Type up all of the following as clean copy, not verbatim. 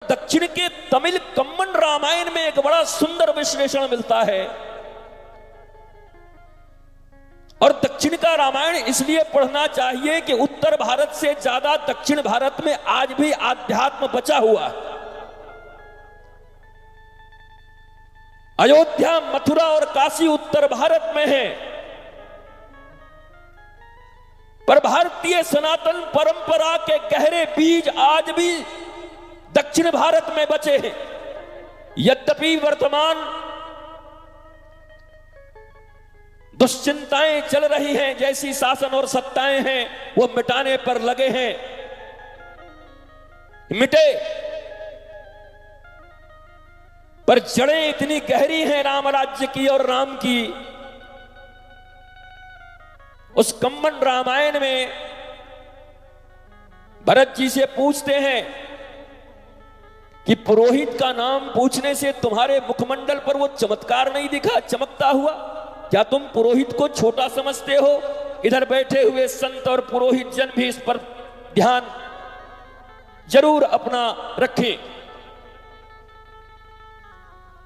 दक्षिण के तमिल कम्मन रामायण में एक बड़ा सुंदर विश्लेषण मिलता है। और दक्षिण का रामायण इसलिए पढ़ना चाहिए कि उत्तर भारत से ज्यादा दक्षिण भारत में आज भी आध्यात्म बचा हुआ है। अयोध्या, मथुरा और काशी उत्तर भारत में है, पर भारतीय सनातन परंपरा के गहरे बीज आज भी दक्षिण भारत में बचे हैं। यद्यपि वर्तमान दुश्चिंताएं चल रही हैं, जैसी शासन और सत्ताएं हैं वो मिटाने पर लगे हैं, मिटे, पर जड़ें इतनी गहरी हैं राम राज्य की और राम की। उस कम्मन रामायण में भरत जी से पूछते हैं कि पुरोहित का नाम पूछने से तुम्हारे मुखमंडल पर वो चमत्कार नहीं दिखा, चमकता हुआ? क्या तुम पुरोहित को छोटा समझते हो? इधर बैठे हुए संत और पुरोहित जन भी इस पर ध्यान जरूर अपना रखें।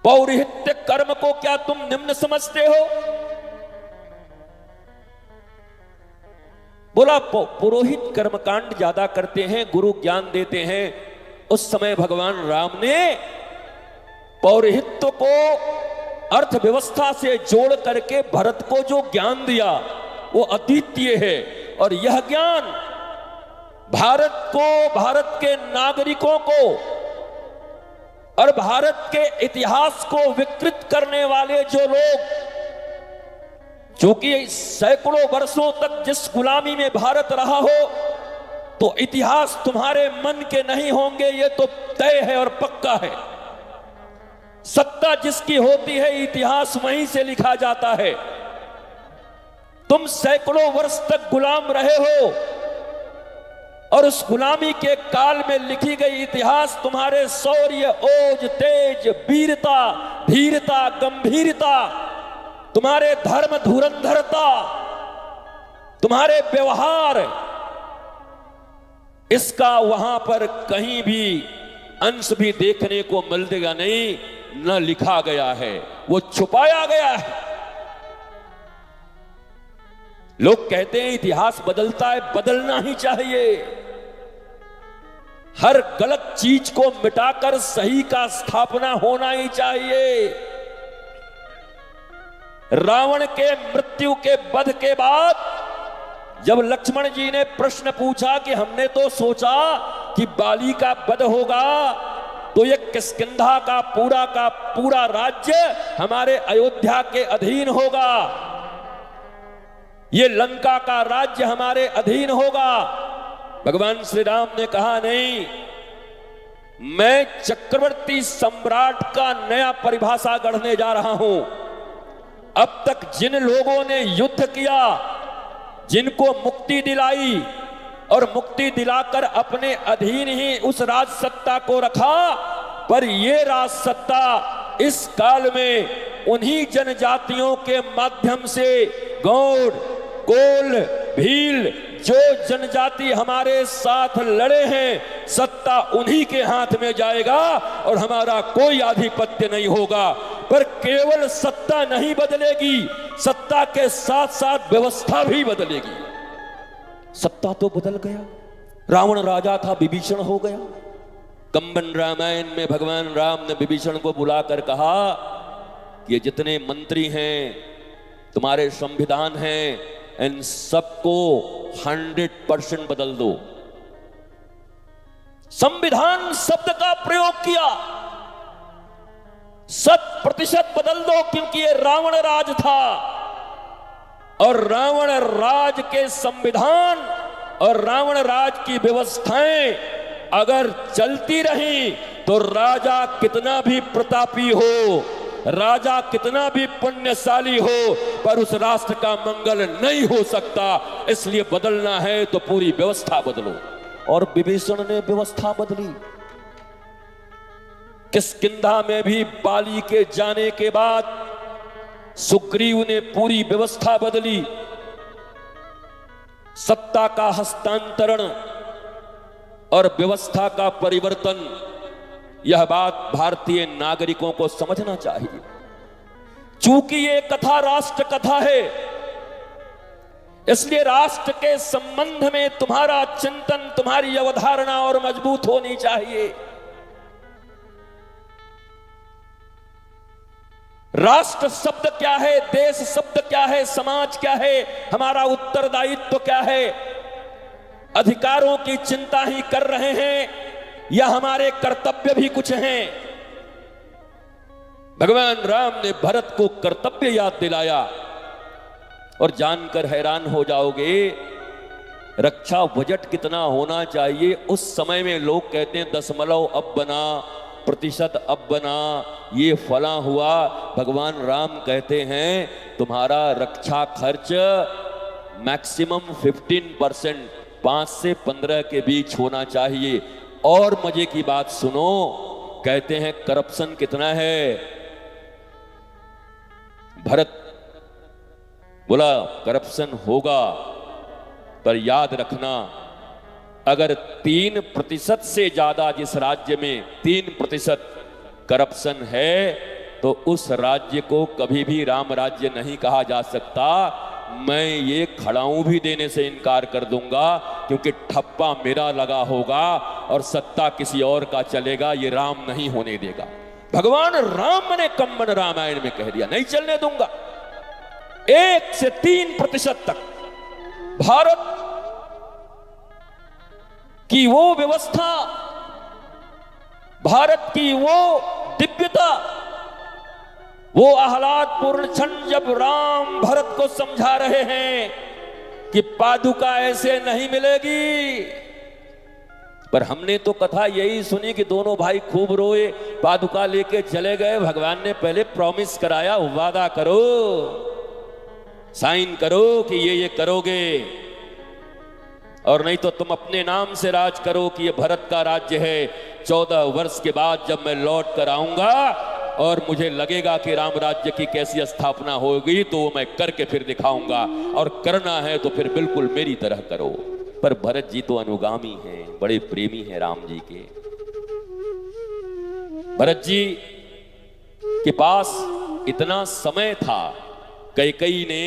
पौरोहित्य कर्म को क्या तुम निम्न समझते हो? बोला पुरोहित कर्मकांड ज्यादा करते हैं, गुरु ज्ञान देते हैं। उस समय भगवान राम ने पौरोहित्य को अर्थव्यवस्था से जोड़ करके भरत को जो ज्ञान दिया वो अद्वितीय है। और यह ज्ञान भारत को, भारत के नागरिकों को और भारत के इतिहास को विकृत करने वाले जो लोग, क्योंकि सैकड़ों वर्षों तक जिस गुलामी में भारत रहा हो, तो इतिहास तुम्हारे मन के नहीं होंगे, ये तो तय है और पक्का है। सत्ता जिसकी होती है इतिहास वहीं से लिखा जाता है। तुम सैकड़ों वर्ष तक गुलाम रहे हो और उस गुलामी के काल में लिखी गई इतिहास तुम्हारे शौर्य, ओज, तेज, वीरता, धीरता, गंभीरता, तुम्हारे धर्म धुरंधरता, तुम्हारे व्यवहार, इसका वहां पर कहीं भी अंश भी देखने को मिलेगा नहीं, न लिखा गया है, वो छुपाया गया है। लोग कहते हैं इतिहास बदलता है, बदलना ही चाहिए। हर गलत चीज को मिटाकर सही का स्थापना होना ही चाहिए। रावण के मृत्यु के वध के बाद जब लक्ष्मण जी ने प्रश्न पूछा कि हमने तो सोचा कि बाली का वध होगा तो ये किष्किंधा का पूरा राज्य हमारे अयोध्या के अधीन होगा, ये लंका का राज्य हमारे अधीन होगा। भगवान श्री राम ने कहा नहीं, मैं चक्रवर्ती सम्राट का नया परिभाषा गढ़ने जा रहा हूं। अब तक जिन लोगों ने युद्ध किया, जिनको मुक्ति दिलाई और मुक्ति दिलाकर अपने अधीन ही उस राज सत्ता को रखा, पर ये राज सत्ता इस काल में उन्हीं जनजातियों के माध्यम से, गौड़, कोल, भील, जो जनजाति हमारे साथ लड़े हैं, सत्ता उन्हीं के हाथ में जाएगा और हमारा कोई आधिपत्य नहीं होगा। पर केवल सत्ता नहीं बदलेगी, सत्ता के साथ साथ व्यवस्था भी बदलेगी। सत्ता तो बदल गया, रावण राजा था, विभीषण हो गया। कम्बन रामायण में भगवान राम ने विभीषण को बुलाकर कहा कि ये जितने मंत्री हैं, तुम्हारे संविधान हैं, इन सबको 100% बदल दो। संविधान शब्द का प्रयोग किया, 100% बदल दो, क्योंकि ये रावण राज था और रावण राज के संविधान और रावण राज की व्यवस्थाएं अगर चलती रही तो राजा कितना भी प्रतापी हो, राजा कितना भी पुण्यशाली हो, पर उस राष्ट्र का मंगल नहीं हो सकता। इसलिए बदलना है तो पूरी व्यवस्था बदलो। और विभीषण ने व्यवस्था बदली। किष्किंधा में भी बाली के जाने के बाद सुग्रीव ने पूरी व्यवस्था बदली। सत्ता का हस्तांतरण और व्यवस्था का परिवर्तन यह बात भारतीय नागरिकों को समझना चाहिए। चूंकि ये कथा राष्ट्र कथा है, इसलिए राष्ट्र के संबंध में तुम्हारा चिंतन, तुम्हारी अवधारणा और मजबूत होनी चाहिए। राष्ट्र शब्द क्या है, देश शब्द क्या है, समाज क्या है, हमारा उत्तरदायित्व क्या है? अधिकारों की चिंता ही कर रहे हैं या हमारे कर्तव्य भी कुछ हैं? भगवान राम ने भरत को कर्तव्य याद दिलाया और जानकर हैरान हो जाओगे रक्षा बजट कितना होना चाहिए। उस समय में लोग कहते हैं दशमलव अब बना, प्रतिशत अब बना, ये फला हुआ। भगवान राम कहते हैं तुम्हारा रक्षा खर्च मैक्सिमम 15%, 5 से 15 के बीच होना चाहिए। और मजे की बात सुनो, कहते हैं करप्शन कितना है? भरत बोला करप्शन होगा, पर याद रखना अगर 3% से ज्यादा जिस राज्य में 3% करप्शन है तो उस राज्य को कभी भी राम राज्य नहीं कहा जा सकता। मैं ये खड़ाऊं भी देने से इनकार कर दूंगा, क्योंकि ठप्पा मेरा लगा होगा और सत्ता किसी और का चलेगा, ये राम नहीं होने देगा। भगवान राम ने कंबन रामायण में कह दिया, नहीं चलने दूंगा। 1 से 3% तक भारत की वो व्यवस्था, भारत की वो दिव्यता, वो आह्लादपूर्ण क्षण जब राम भरत को समझा रहे हैं कि पादुका ऐसे नहीं मिलेगी। पर हमने तो कथा यही सुनी कि दोनों भाई खूब रोए, पादुका लेके चले गए। भगवान ने पहले प्रॉमिस कराया, वादा करो, साइन करो कि ये करोगे, और नहीं तो तुम अपने नाम से राज करो कि ये भरत का राज्य है। 14 वर्ष के बाद जब मैं लौट कर आऊंगा और मुझे लगेगा कि राम राज्य की कैसी स्थापना होगी तो मैं करके फिर दिखाऊंगा, और करना है तो फिर बिल्कुल मेरी तरह करो। पर भरत जी तो अनुगामी हैं, बड़े प्रेमी हैं राम जी के। भरत जी के पास इतना समय था, कैकेयी ने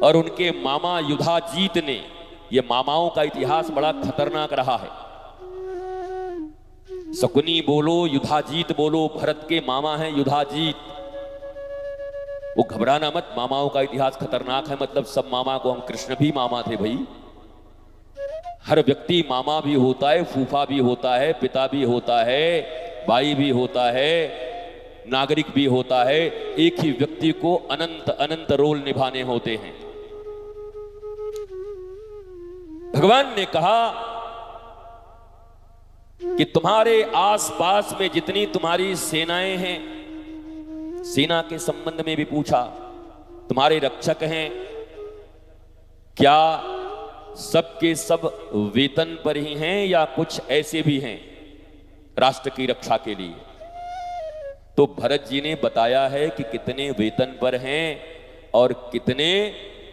और उनके मामा युधाजीत ने, ये मामाओं का इतिहास बड़ा खतरनाक रहा है। शकुनी बोलो, युधाजीत बोलो, भरत के मामा हैं युधाजीत। वो घबराना मत, मामाओं का इतिहास खतरनाक है। मतलब सब मामा को, हम कृष्ण भी मामा थे भाई। हर व्यक्ति मामा भी होता है, फूफा भी होता है, पिता भी होता है, भाई भी होता है, नागरिक भी होता है। एक ही व्यक्ति को अनंत अनंत रोल निभाने होते हैं। भगवान ने कहा कि तुम्हारे आसपास में जितनी तुम्हारी सेनाएं हैं, सेना के संबंध में भी पूछा, तुम्हारे रक्षक हैं क्या? सब के सब वेतन पर ही हैं या कुछ ऐसे भी हैं राष्ट्र की रक्षा के लिए? तो भरत जी ने बताया है कि कितने वेतन पर हैं और कितने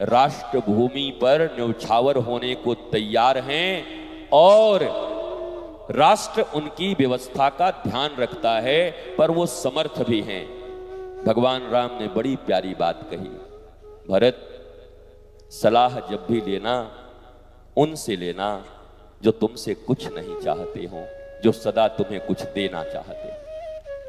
राष्ट्र भूमि पर न्यौछावर होने को तैयार हैं, और राष्ट्र उनकी व्यवस्था का ध्यान रखता है, पर वो समर्थ भी हैं। भगवान राम ने बड़ी प्यारी बात कही, भरत सलाह जब भी लेना उनसे लेना जो तुमसे कुछ नहीं चाहते हो, जो सदा तुम्हें कुछ देना चाहते